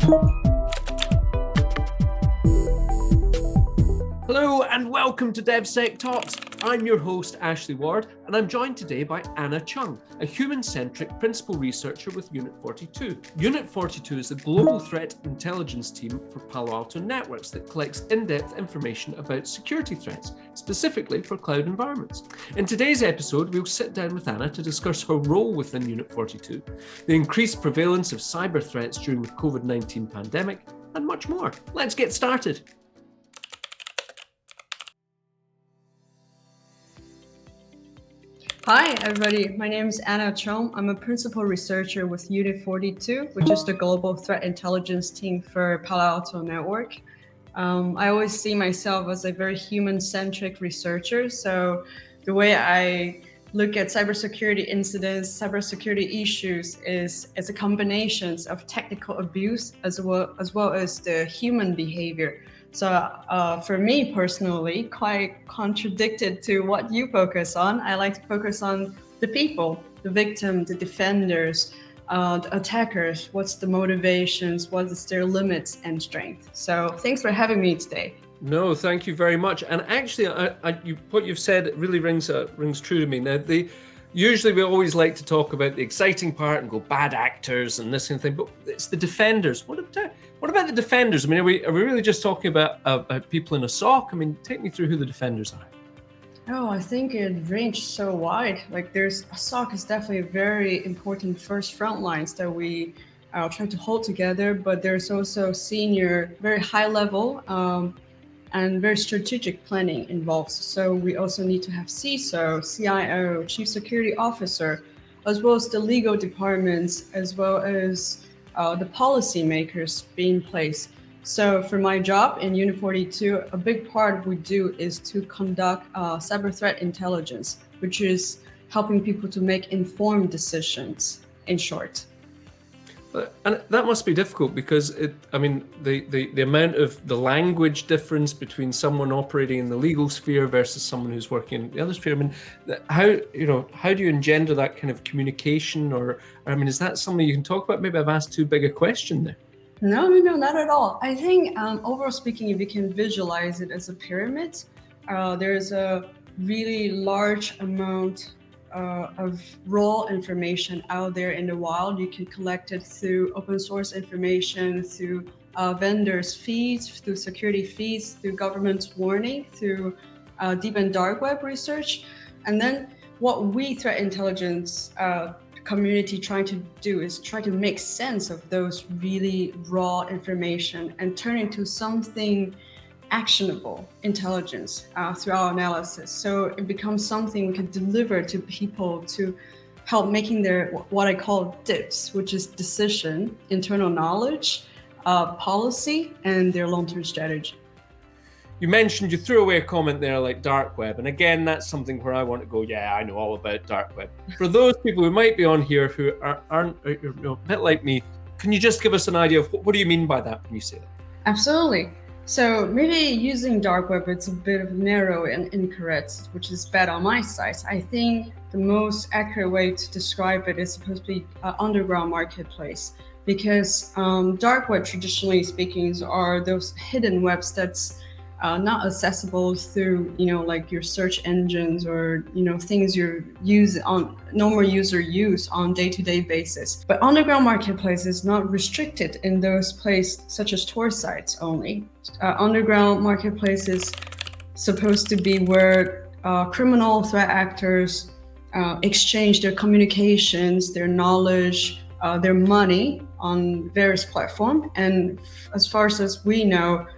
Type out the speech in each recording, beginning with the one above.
Hello and welcome to DevSecTalks. I'm your host, Ashley Ward, and I'm joined today by Anna Chung, a human-centric principal researcher with Unit 42. Unit 42 is the global threat intelligence team for Palo Alto Networks that collects in-depth information about security threats, specifically for cloud environments. In today's episode, we'll sit down with Anna to discuss her role within Unit 42, the increased prevalence of cyber threats during the COVID-19 pandemic, and much more. Let's get started. Hi, everybody. My name is Anna Chung. I'm a principal researcher with Unit 42, which is the global threat intelligence team for Palo Alto Network. I always see myself as a very human-centric researcher. So the way I look at cybersecurity incidents, cybersecurity issues is as a combination of technical abuse as well as the human behavior. So for me personally, quite contradicted to what you focus on, I like to focus on the people, the victim, the defenders, the attackers, what's the motivations, what is their limits and strength. So thanks for having me today. No, thank you very much. And actually, what you've said really rings true to me. Now, usually we always like to talk about the exciting part and go bad actors and this kind of thing, but it's the defenders. What about the defenders? I mean, are we really just talking about people in a SOC? I mean, take me through who the defenders are. Oh, I think it ranged so wide. Like a SOC is definitely a very important first front lines that we try to hold together, but there's also senior, very high level and very strategic planning involved. So we also need to have CISO, CIO, Chief Security Officer, as well as the legal departments, as well as the policy makers being in place. So for my job in Unit 42, a big part we do is to conduct cyber threat intelligence, which is helping people to make informed decisions, in short. And that must be difficult because the amount of the language difference between someone operating in the legal sphere versus someone who's working in the other sphere. I mean, how do you engender that kind of communication? Or is that something you can talk about? Maybe I've asked too big a question there. No, not at all. I think overall speaking, if you can visualize it as a pyramid, there's a really large amount of raw information out there in the wild. You can collect it through open source information, through vendors' feeds, through security feeds, through government's warning, through deep and dark web research. And then what we threat intelligence community trying to do is try to make sense of those really raw information and turn into something actionable intelligence through our analysis. So it becomes something we can deliver to people to help making their, what I call DIPS, which is decision, internal knowledge, policy, and their long-term strategy. You mentioned, you threw away a comment there like dark web. And again, that's something where I want to go, yeah, I know all about dark web. For those people who might be on here who aren't a bit like me, can you just give us an idea of what do you mean by that when you say that? Absolutely. So maybe using dark web, it's a bit narrow and incorrect, which is bad on my side. I think the most accurate way to describe it is supposed to be underground marketplace, because dark web, traditionally speaking, are those hidden webs that's not accessible through, like your search engines or, things you use on normal user use on day-to-day basis. But underground marketplace is not restricted in those places such as Tor sites only. Underground marketplace is supposed to be where criminal threat actors exchange their communications, their knowledge, their money on various platforms. And as far as we know,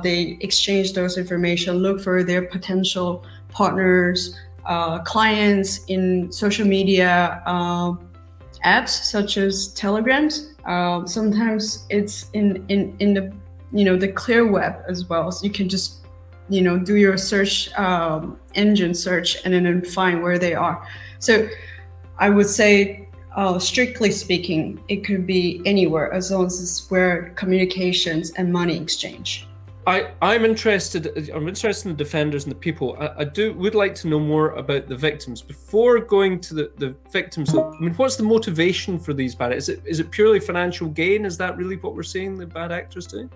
they exchange those information, look for their potential partners, clients in social media apps such as Telegrams. Sometimes it's in the the clear web as well. So you can just do your search engine search and then find where they are. So I would say, strictly speaking, it could be anywhere as long as it's where communications and money exchange. I'm interested in the defenders and the people. Would like to know more about the victims. Before going to the victims, I mean, what's the motivation for these bad actors? Is it purely financial gain? Is that really what we're seeing the bad actors doing?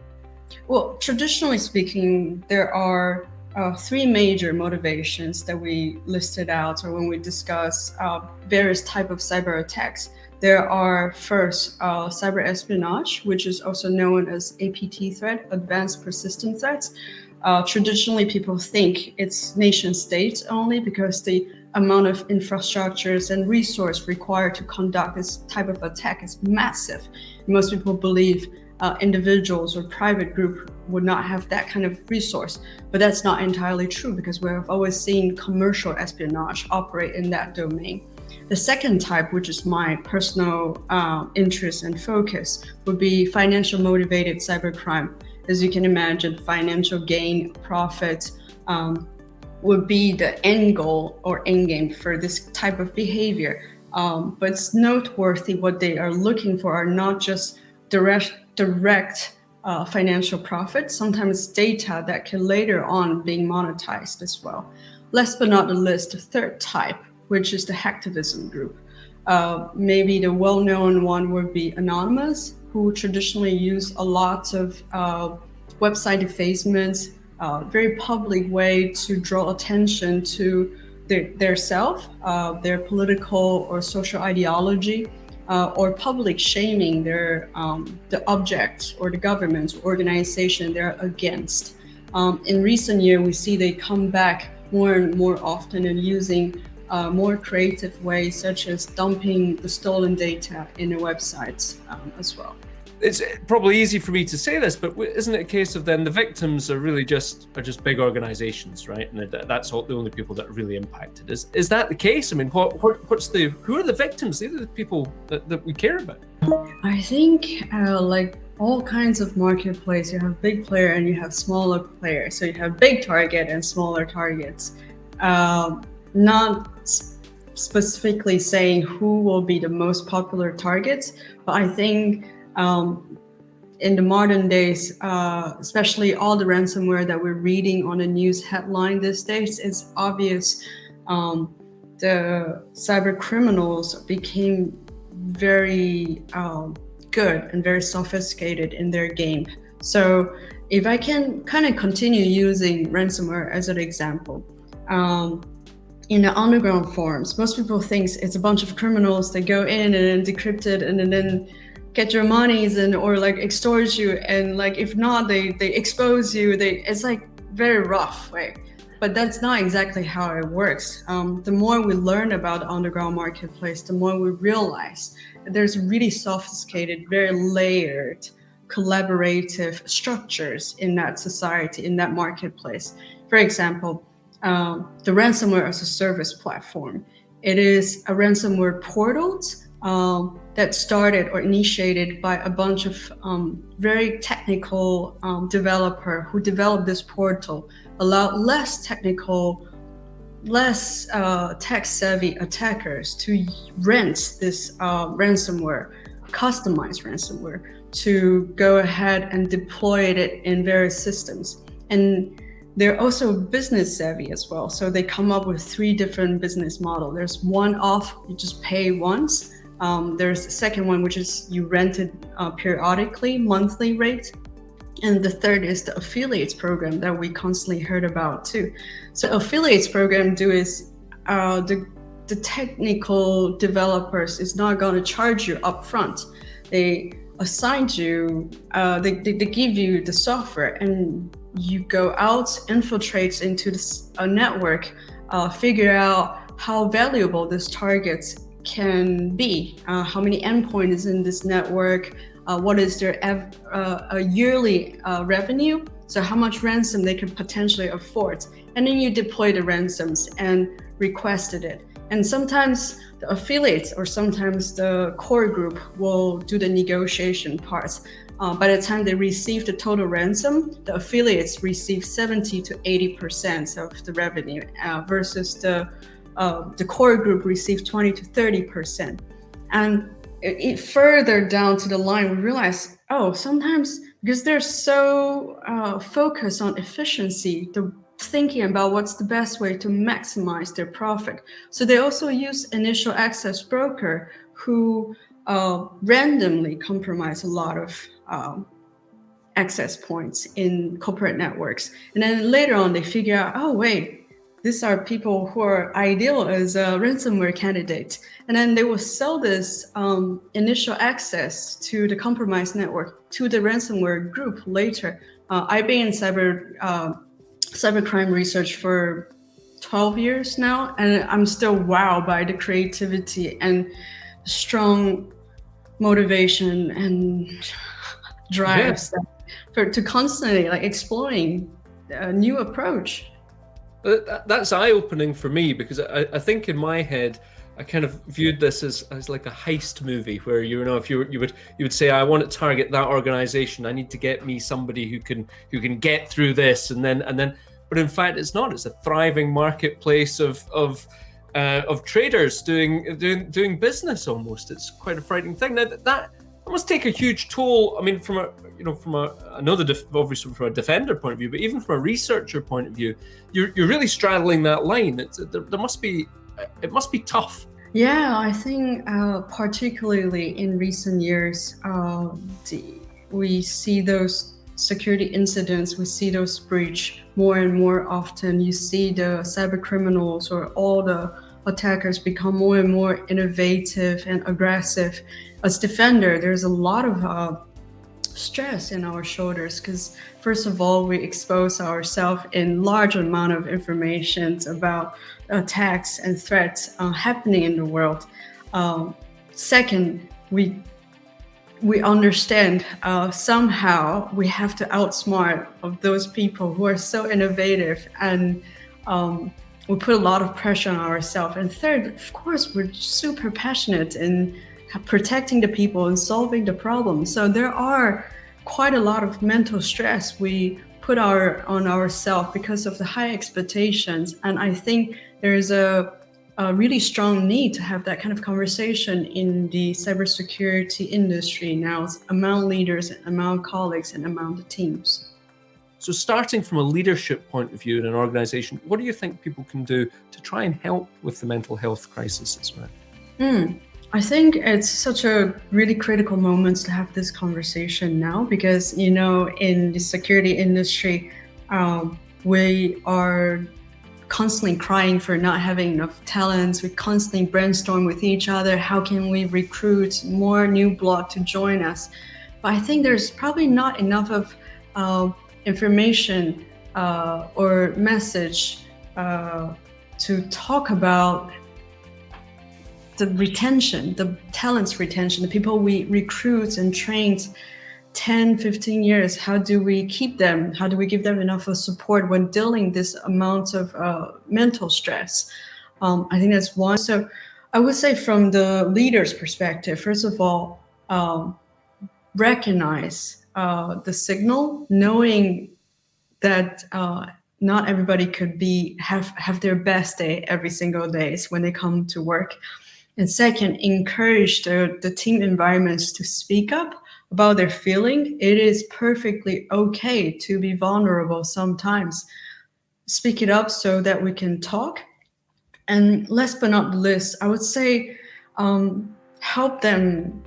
Well, traditionally speaking, there are three major motivations that we listed out, or when we discuss various types of cyber attacks. There are first cyber espionage, which is also known as APT threat, advanced persistent threats. Traditionally, people think it's nation states only because the amount of infrastructures and resource required to conduct this type of attack is massive. Most people believe individuals or private group would not have that kind of resource, but that's not entirely true because we've always seen commercial espionage operate in that domain. The second type, which is my personal interest and focus, would be financial motivated cybercrime. As you can imagine, financial gain, profit would be the end goal or end game for this type of behavior. But it's noteworthy what they are looking for are not just direct financial profit, sometimes data that can later on being monetized as well. Last but not the least, the third type, which is the hacktivism group. Maybe the well-known one would be Anonymous, who traditionally use a lot of website defacements, very public way to draw attention to their self, their political or social ideology, or public shaming the object or the government or organization they're against. In recent years, we see they come back more and more often and using more creative ways, such as dumping the stolen data in the websites as well. It's probably easy for me to say this, but isn't it a case of then the victims are really just big organizations, right? And that's the only people that are really impacted. Is that the case? I mean, who are the victims? These are the people that we care about. I think like all kinds of marketplace, you have big player and you have smaller players. So you have big target and smaller targets. Not specifically saying who will be the most popular targets, but I think in the modern days, especially all the ransomware that we're reading on the news headline these days, it's obvious the cyber criminals became very good and very sophisticated in their game. So if I can kind of continue using ransomware as an example, in the underground forums, most people think it's a bunch of criminals that go in and then decrypt it and then get your monies and or like extort you, and like if not, they expose you. It's like very rough way, but that's not exactly how it works. The more we learn about the underground marketplace, the more we realize that there's really sophisticated, very layered, collaborative structures in that society, in that marketplace. For example, the ransomware as a service platform. It is a ransomware portal that started or initiated by a bunch of very technical developer who developed this portal, allowed less technical, less tech-savvy attackers to rent this ransomware, customized ransomware, to go ahead and deploy it in various systems. And they're also business savvy as well. So they come up with 3 different business models. There's one-off, you just pay once. There's the second one, which is you rent it periodically, monthly rate. And the third is the affiliates program that we constantly heard about too. So affiliates program is the technical developers is not going to charge you upfront. They assign you, they give you the software and you go out, infiltrate into a network, figure out how valuable this target can be, how many endpoints in this network, what is their yearly revenue, so how much ransom they could potentially afford. And then you deploy the ransoms and requested it. And sometimes the affiliates or sometimes the core group will do the negotiation parts. By the time they receive the total ransom, the affiliates receive 70 to 80% of the revenue versus the core group receives 20 to 30%. And further down to the line, we realize, oh, sometimes because they're so focused on efficiency, they're thinking about what's the best way to maximize their profit. So they also use initial access broker who randomly compromise a lot of access points in corporate networks. And then later on, they figure out, oh, wait, these are people who are ideal as ransomware candidates. And then they will sell this initial access to the compromised network to the ransomware group later. I've been in cybercrime research for 12 years now, and I'm still wowed by the creativity and strong motivation and drives to constantly exploring a new approach. That's eye-opening for me, because I think in my head I kind of viewed this as like a heist movie where, you know, if you would say, I want to target that organization, I need to get me somebody who can get through this, and then but in fact it's not. It's a thriving marketplace of traders doing business almost. It's quite a frightening thing. Now that must take a huge toll. I mean, obviously from a defender point of view, but even from a researcher point of view, you're really straddling that line. It must be tough. Yeah, I think particularly in recent years, we see those security incidents, we see those breach more and more often. You see the cyber criminals or all the attackers become more and more innovative and aggressive. As defender, there's a lot of stress in our shoulders because, first of all, we expose ourselves in large amount of information about attacks and threats happening in the world. Second, we understand somehow we have to outsmart of those people who are so innovative, and we put a lot of pressure on ourselves. And third, of course, we're super passionate in protecting the people and solving the problem. So there are quite a lot of mental stress we put on ourselves because of the high expectations. And I think there's a really strong need to have that kind of conversation in the cybersecurity industry now, among leaders, among colleagues, and among the teams. So starting from a leadership point of view in an organization, what do you think people can do to try and help with the mental health crisis as well? I think it's such a really critical moment to have this conversation now because, you know, in the security industry, we are constantly crying for not having enough talents. We constantly brainstorm with each other. How can we recruit more new blood to join us? But I think there's probably not enough of information or message to talk about the retention, the talents retention, the people we recruit and trained 10, 15 years. How do we keep them? How do we give them enough of support when dealing this amount of mental stress? I think that's one. So I would say from the leader's perspective, first of all, recognize the signal, knowing that not everybody could have their best day every single day when they come to work. And second, encourage the team environments to speak up about their feeling. It is perfectly okay to be vulnerable sometimes. Speak it up so that we can talk. And last but not least, I would say help them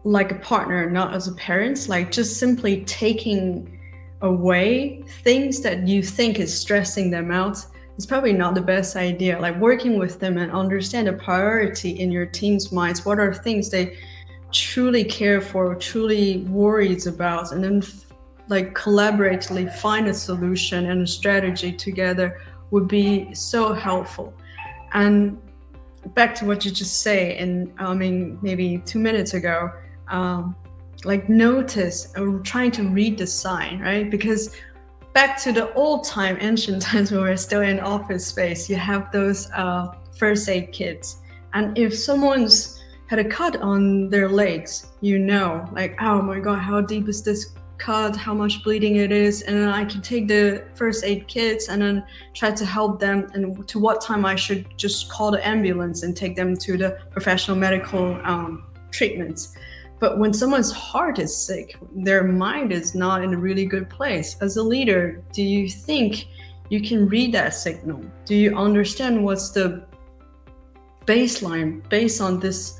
like a partner, not as a parent, like just simply taking away things that you think is stressing them out. It's probably not the best idea. Like working with them and understand the priority in your team's minds. What are things they truly care for, truly worried about, and then like collaboratively find a solution and a strategy together would be so helpful. And back to what you just said, and I mean maybe 2 minutes ago, like notice or trying to read the sign, right? Because back to the old time, ancient times when we're still in office space, you have those first aid kits. And if someone's had a cut on their legs, you know, like, oh my God, how deep is this cut? How much bleeding it is? And then I can take the first aid kits and then try to help them, and to what time I should just call the ambulance and take them to the professional medical treatments. But when someone's heart is sick, their mind is not in a really good place. As a leader, do you think you can read that signal? Do you understand what's the baseline based on this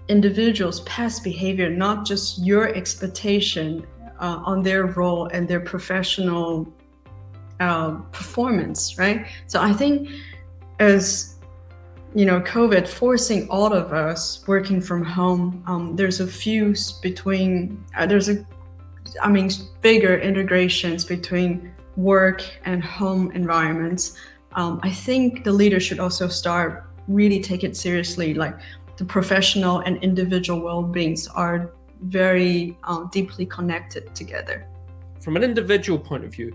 individual's past behavior, not just your expectation on their role and their professional performance, right? So I think as COVID forcing all of us working from home, there's a fuse between, bigger integrations between work and home environments. I think the leader should also start really take it seriously, like the professional and individual well-beings are very deeply connected together. From an individual point of view,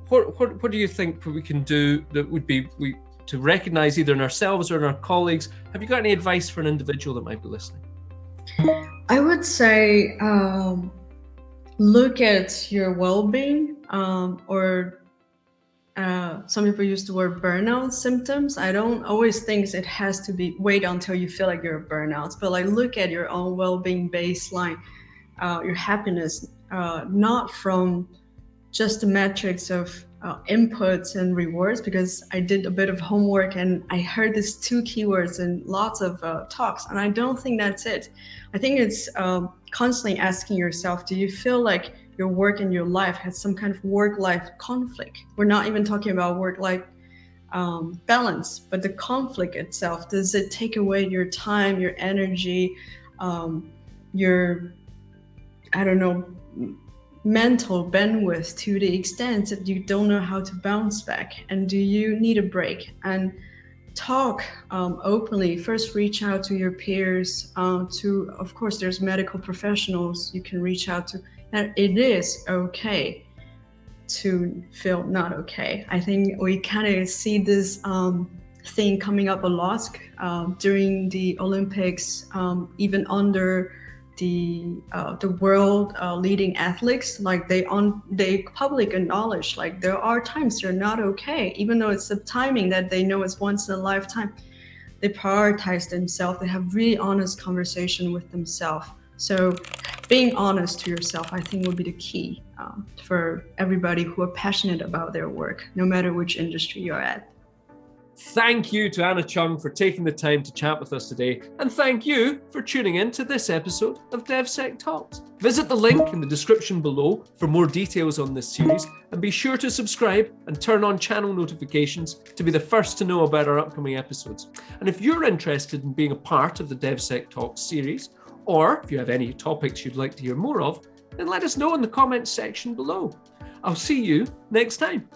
what do you think we can do that would be to recognize either in ourselves or in our colleagues? Have you got any advice for an individual that might be listening? I would say look at your well-being or some people use the word burnout symptoms. I don't always think it has to be wait until you feel like you're a burnout, but like look at your own well-being baseline, your happiness, not from just the metrics of inputs and rewards, because I did a bit of homework and I heard these two keywords in lots of talks, and I don't think that's it. I think it's constantly asking yourself, do you feel like your work and your life has some kind of work-life conflict? We're not even talking about work-life balance, but the conflict itself. Does it take away your time, your energy, your, mental bandwidth to the extent that you don't know how to bounce back? And do you need a break? And talk openly. First, reach out to your peers, of course, there's medical professionals you can reach out to. And it is okay to feel not okay. I think we kind of see this thing coming up a lot during the Olympics, even under the world leading athletes. Like they public acknowledge, like there are times they're not okay, even though it's the timing that they know is once in a lifetime. They prioritize themselves. They have really honest conversation with themselves. So being honest to yourself, I think, will be the key for everybody who are passionate about their work, no matter which industry you're at. Thank you to Anna Chung for taking the time to chat with us today. And thank you for tuning in to this episode of DevSecTalks. Visit the link in the description below for more details on this series, and be sure to subscribe and turn on channel notifications to be the first to know about our upcoming episodes. And if you're interested in being a part of the DevSecTalks series, or if you have any topics you'd like to hear more of, then let us know in the comments section below. I'll see you next time.